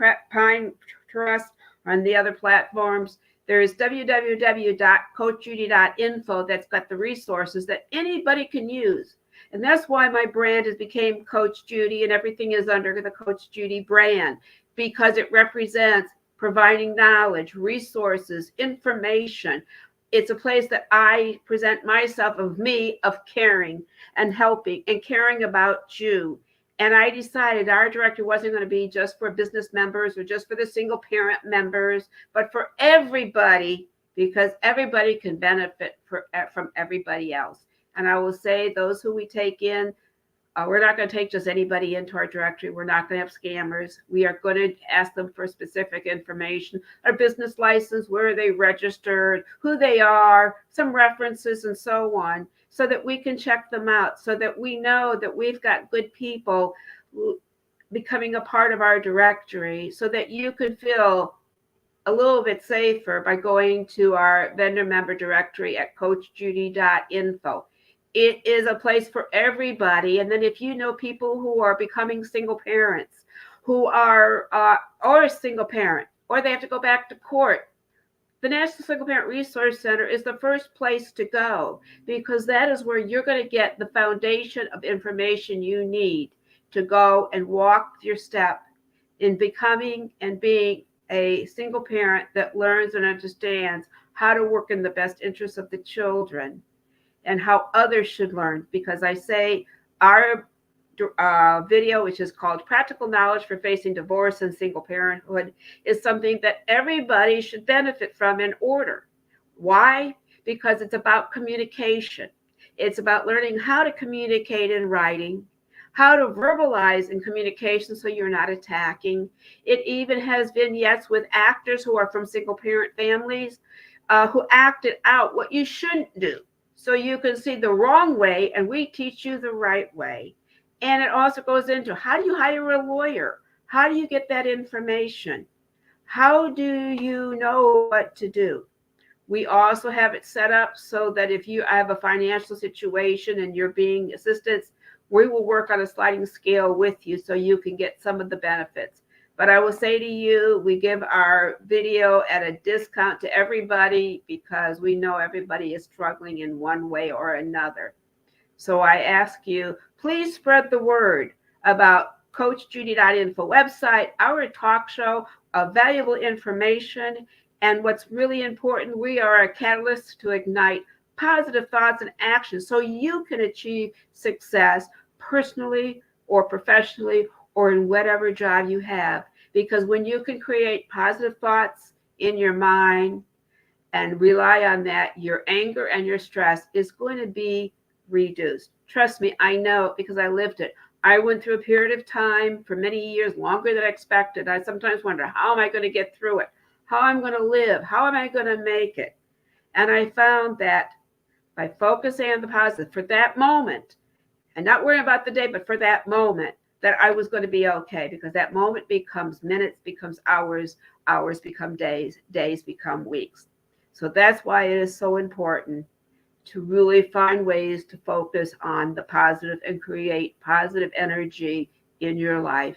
Trust on the other platforms. There is www.coachjudy.info that's got the resources that anybody can use. And that's why my brand has became Coach Judy and everything is under the Coach Judy brand, because it represents providing knowledge, resources, information. It's a place that I present myself of me, of caring and helping and caring about you. And I decided our directory wasn't going to be just for business members or just for the single parent members, but for everybody, because everybody can benefit from everybody else. And I will say those who we take in, we're not going to take just anybody into our directory. We're not going to have scammers. We are going to ask them for specific information, their business license, where are they registered, who they are, some references, and so on, so that we can check them out, so that we know that we've got good people becoming a part of our directory, so that you can feel a little bit safer by going to our vendor member directory at coachjudy.info. It is a place for everybody. And then if you know people who are becoming single parents, who are or a single parent, or they have to go back to court, the National Single Parent Resource Center is the first place to go, because that is where you're going to get the foundation of information you need to go and walk your step in becoming and being a single parent that learns and understands how to work in the best interests of the children and how others should learn. Because I say our video, which is called Practical Knowledge for Facing Divorce and Single Parenthood, is something that everybody should benefit from in order. Why? Because it's about communication. It's about learning how to communicate in writing, how to verbalize in communication so you're not attacking. It even has vignettes with actors who are from single parent families who acted out what you shouldn't do, so you can see the wrong way, and we teach you the right way. And it also goes into, how do you hire a lawyer? How do you get that information? How do you know what to do? We also have it set up so that if you have a financial situation and you're being assistance, we will work on a sliding scale with you so you can get some of the benefits. But I will say to you, we give our video at a discount to everybody because we know everybody is struggling in one way or another. So I ask you, please spread the word about CoachJudy.info website, our talk show of valuable information. And what's really important, we are a catalyst to ignite positive thoughts and actions so you can achieve success personally or professionally or in whatever job you have. Because when you can create positive thoughts in your mind and rely on that, your anger and your stress is going to be reduced. Trust me, I know, because I lived it. I went through a period of time for many years, longer than I expected. I sometimes wonder, how am I going to get through it? How I'm going to live? How am I going to make it? And I found that by focusing on the positive for that moment, and not worrying about the day, but for that moment, that I was going to be okay, because that moment becomes minutes, becomes hours, hours become days, days become weeks. So that's why it is so important to really find ways to focus on the positive and create positive energy in your life.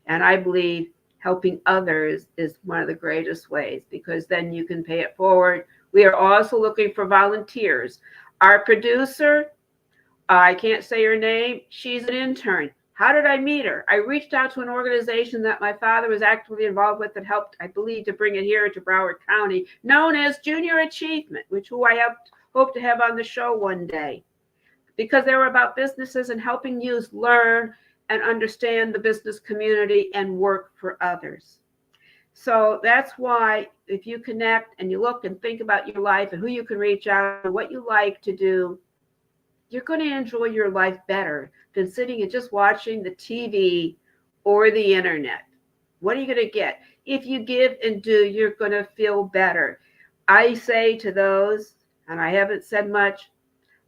And I believe helping others is one of the greatest ways, because then you can pay it forward. We are also looking for volunteers. Our producer, I can't say her name, she's an intern. How did I meet her? I reached out to an organization that my father was actively involved with that helped, I believe, to bring it here to Broward County, known as Junior Achievement, which I hope to have on the show one day, because they were about businesses and helping youth learn and understand the business community and work for others. So that's why if you connect and you look and think about your life and who you can reach out and what you like to do, you're going to enjoy your life better than sitting and just watching the TV or the internet. What are you going to get? If you give and do, you're going to feel better. I say to those, and I haven't said much,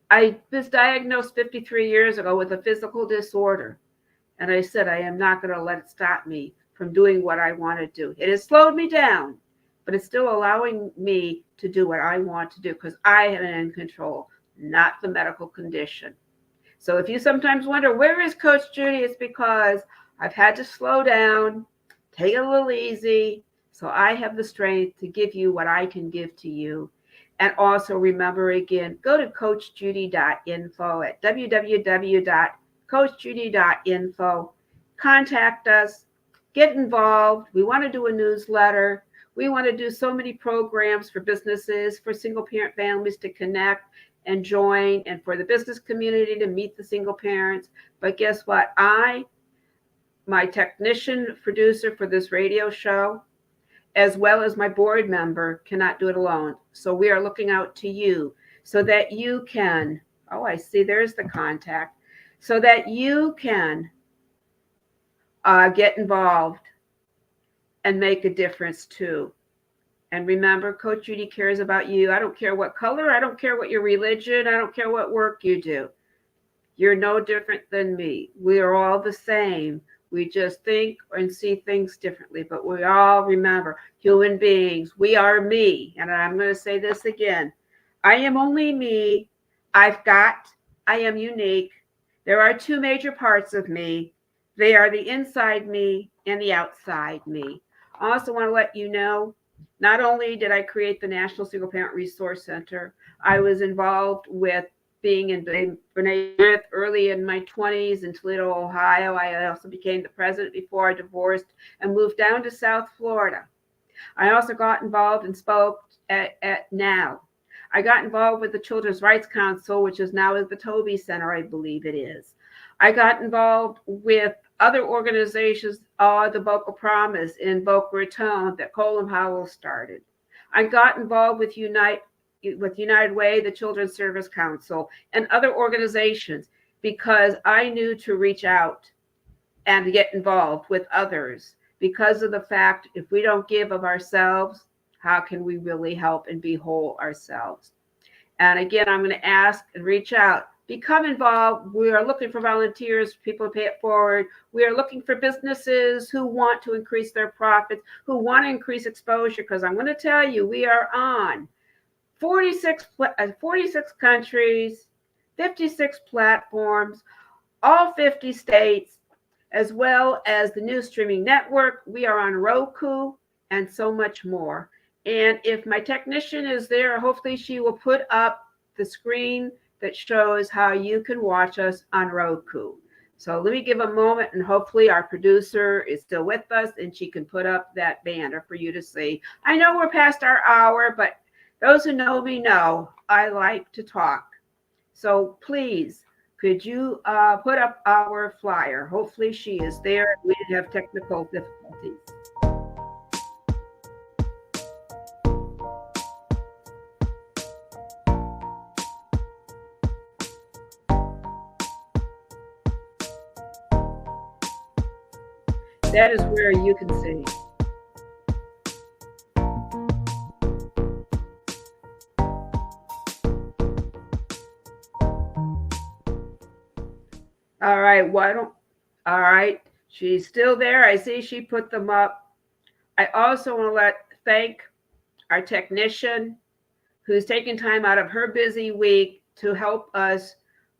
I was diagnosed 53 years ago with a physical disorder. And I said, I am not going to let it stop me from doing what I want to do. It has slowed me down, but it's still allowing me to do what I want to do because I am in control, not the medical condition. So if you sometimes wonder, where is Coach Judy? It's because I've had to slow down, take it a little easy, so I have the strength to give you what I can give to you. And also remember, again, go to coachjudy.info at www.coachjudy.info. Contact us, get involved. We want to do a newsletter. We want to do so many programs for businesses, for single parent families to connect and join, and for the business community to meet the single parents. But guess what? I my technician producer for this radio show, as well as my board member, cannot do it alone. So we are looking out to you so that you can, oh, I see, there's the contact, so that you can get involved and make a difference too. And remember, Coach Judy cares about you. I don't care what color, I don't care what your religion, I don't care what work you do. You're no different than me. We are all the same. We just think and see things differently, but we all remember, human beings, we are me. And I'm going to say this again. I am only me. I am unique. There are two major parts of me. They are the inside me and the outside me. I also want to let you know, not only did I create the National Single Parent Resource Center, I was involved with being in B'nai early in my 20s in Toledo, Ohio. I also became the president before I divorced and moved down to South Florida. I also got involved and spoke at NOW. I got involved with the Children's Rights Council, which is now the Toby Center, I believe it is. I got involved with other organizations, the Vocal Promise in Boca Raton that Colin Howell started. I got involved with United Way, the Children's Service Council, and other organizations because I knew to reach out and get involved with others because of the fact if we don't give of ourselves, how can we really help and be whole ourselves? And again, I'm going to ask and reach out. Become involved. We are looking for volunteers, people to pay it forward. We are looking for businesses who want to increase their profits, who want to increase exposure, because I'm going to tell you, we are on 46 countries, 56 platforms, all 50 states, as well as the new streaming network. We are on Roku and so much more. And if my technician is there, hopefully she will put up the screen that shows how you can watch us on Roku. So let me give a moment, and hopefully our producer is still with us and she can put up that banner for you to see. I know we're past our hour, but those who know me know I like to talk. So please, could you put up our flyer? Hopefully she is there. We didn't have technical difficulties. That is where you can see. All right, all right, she's still there. I see she put them up. I also want to thank our technician who's taking time out of her busy week to help us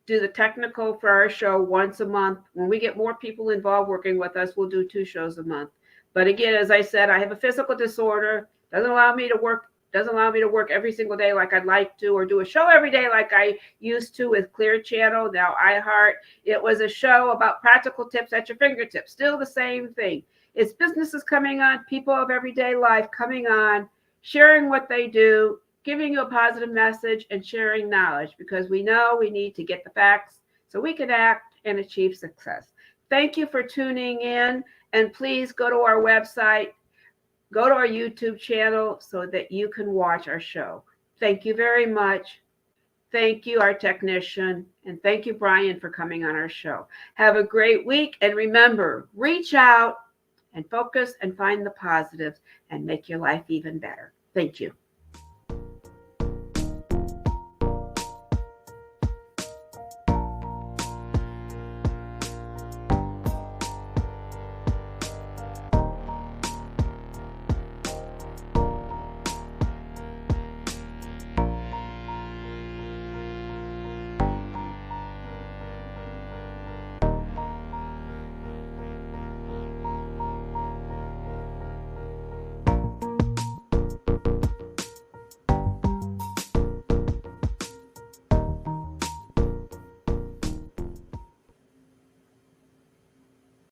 do the technical for our show once a month. When we get more people involved working with us, we'll do 2 shows a month. But again, as I said, I have a physical disorder. Doesn't allow me to work every single day like I'd like to, or do a show every day like I used to with Clear Channel, now iHeart. It was a show about practical tips at your fingertips. Still the same thing. It's businesses coming on, people of everyday life coming on, sharing what they do, giving you a positive message and sharing knowledge, because we know we need to get the facts so we can act and achieve success. Thank you for tuning in, and please go to our website, go to our YouTube channel so that you can watch our show. Thank you very much. Thank you, our technician, and thank you, Brian, for coming on our show. Have a great week, and remember, reach out and focus and find the positives and make your life even better. Thank you.